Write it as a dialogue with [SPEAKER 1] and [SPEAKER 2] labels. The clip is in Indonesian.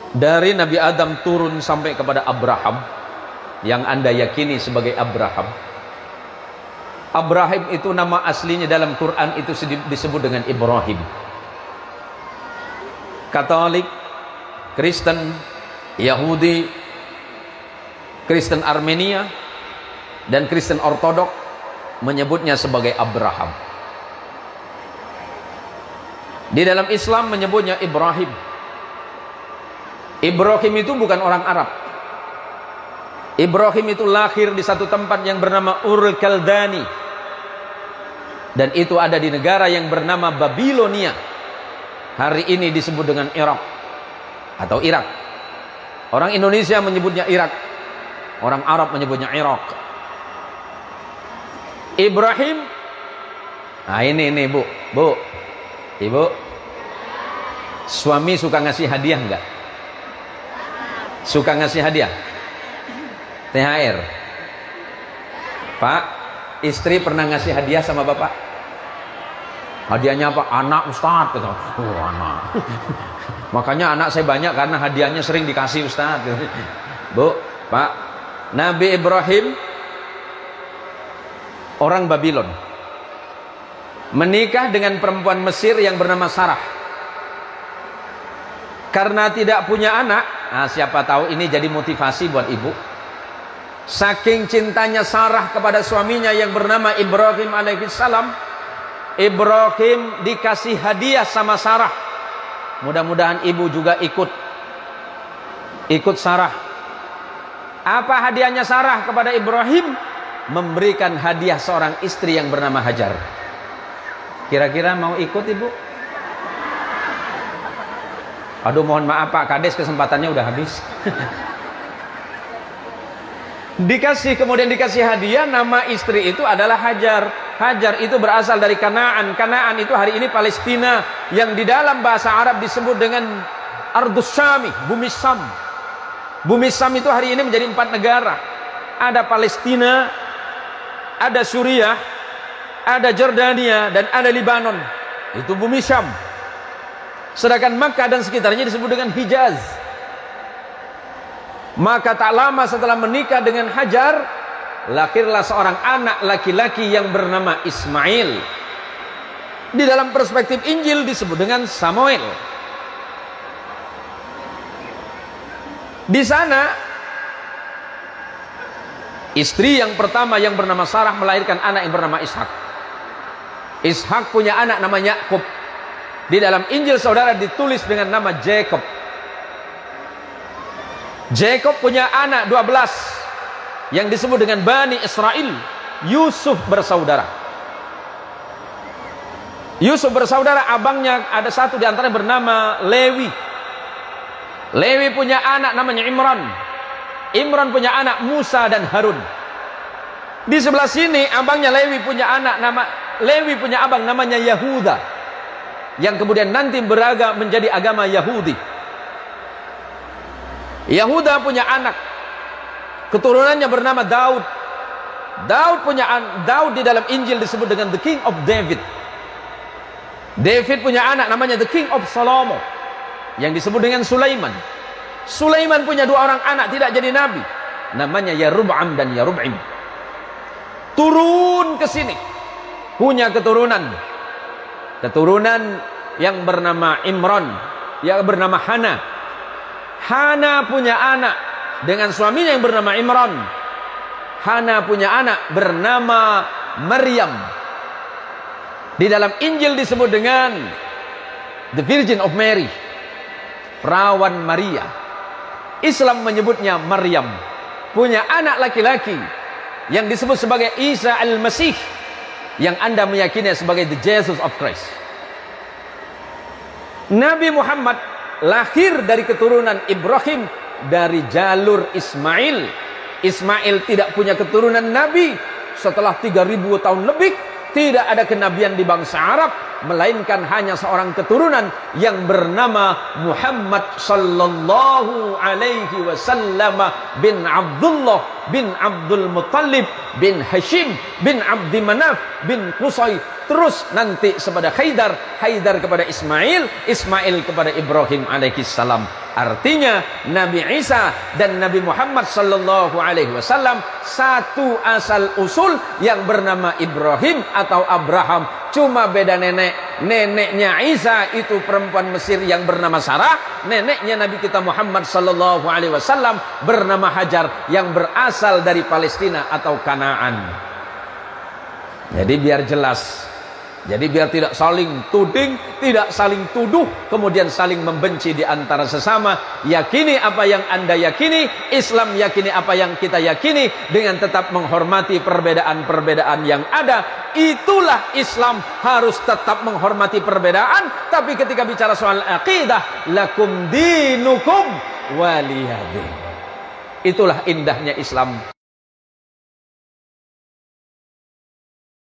[SPEAKER 1] Dari Nabi Adam turun sampai kepada Abraham, yang Anda yakini sebagai Abraham. Abraham itu nama aslinya dalam Quran itu disebut dengan Ibrahim. Katolik, Kristen, Yahudi, Kristen Armenia, dan Kristen Ortodok menyebutnya sebagai Abraham. Di dalam Islam menyebutnya Ibrahim. Ibrahim itu bukan orang Arab. Ibrahim itu lahir di satu tempat yang bernama Ur-Kaldani, dan itu ada di negara yang bernama Babilonia. Hari ini disebut dengan Irak atau Irak. Orang Indonesia menyebutnya Irak, orang Arab menyebutnya Irak. Ibrahim, nah ini bu, ibu, suami suka ngasih hadiah enggak? Suka ngasih hadiah? THR. Pak, istri pernah ngasih hadiah sama bapak? Hadiahnya apa? Anak Ustadz. Oh, anak. Makanya anak saya banyak karena hadiahnya sering dikasih Ustadz. Bu, Pak, Nabi Ibrahim orang Babylon menikah dengan perempuan Mesir yang bernama Sarah. Karena tidak punya anak, nah siapa tahu ini jadi motivasi buat ibu. Saking cintanya Sarah kepada suaminya yang bernama Ibrahim alaihissalam, Ibrahim dikasih hadiah sama Sarah. Mudah-mudahan ibu juga ikut Sarah. Apa hadiahnya Sarah kepada Ibrahim? Memberikan hadiah seorang istri yang bernama Hajar. Kira-kira mau ikut ibu? Aduh, mohon maaf Pak Kades, kesempatannya udah habis. Kemudian dikasih hadiah, nama istri itu adalah Hajar. Hajar itu berasal dari Kanaan. Kanaan itu hari ini Palestina, yang di dalam bahasa Arab disebut dengan Ardus Syami, bumi Sam. Bumi Sam itu hari ini menjadi 4 negara. Ada Palestina, ada Suriah, ada Jordania, dan ada Libanon. Itu bumi Syam. Sedangkan Makkah dan sekitarnya disebut dengan Hijaz. Maka tak lama setelah menikah dengan Hajar, lahirlah seorang anak laki-laki yang bernama Ismail. Di dalam perspektif Injil disebut dengan Samuel. Di sana istri yang pertama yang bernama Sarah melahirkan anak yang bernama Ishak. Ishak punya anak namanya Yakub. Di dalam Injil saudara ditulis dengan nama Jacob. Jacob punya anak 12 yang disebut dengan Bani Israel. Yusuf bersaudara. Yusuf bersaudara, abangnya ada satu di antaranya bernama Lewi. Lewi punya anak namanya Imran. Imran punya anak Musa dan Harun. Di sebelah sini abangnya Lewi punya abang namanya Yahuda, yang kemudian nanti beragam menjadi agama Yahudi. Yahuda punya anak, keturunannya bernama Daud. Daud di dalam Injil disebut dengan the King of David. David punya anak namanya the King of Salomo, yang disebut dengan Sulaiman. Sulaiman punya 2 orang anak tidak jadi nabi, namanya Yarub'am dan Yarub'im. Turun ke sini, punya keturunan yang bernama Imran, yang bernama Hana. Hana punya anak dengan suaminya yang bernama Imran. Hana punya anak bernama Maryam. Di dalam Injil disebut dengan the Virgin of Mary, perawan Maria. Islam menyebutnya Maryam. Punya anak laki-laki yang disebut sebagai Isa al-Masih, yang Anda meyakini sebagai the Jesus of Christ. Nabi Muhammad lahir dari keturunan Ibrahim, dari jalur Ismail. Ismail tidak punya keturunan Nabi. Setelah 3000 tahun lebih, tidak ada kenabian di bangsa Arab, melainkan hanya seorang keturunan yang bernama Muhammad sallallahu alaihi wasallam bin Abdullah bin Abdul Muttalib bin Hashim bin Abdi Manaf bin Qusay terus nanti kepada Haidar kepada Ismail kepada Ibrahim alaihissalam. Artinya Nabi Isa dan Nabi Muhammad sallallahu alaihi wasallam satu asal usul yang bernama Ibrahim atau Abraham, cuma beda nenek. Neneknya Isa itu perempuan Mesir yang bernama Sarah, neneknya Nabi kita Muhammad sallallahu alaihi wasallam bernama Hajar yang berasal dari Palestina atau Kanaan. Jadi biar jelas. Jadi biar tidak saling tuding, tidak saling tuduh, kemudian saling membenci di antara sesama. Yakini apa yang Anda yakini, Islam yakini apa yang kita yakini, dengan tetap menghormati perbedaan-perbedaan yang ada. Itulah Islam, harus tetap menghormati perbedaan. Tapi ketika bicara soal akidah, lakum dinukum waliyadin. Itulah indahnya Islam.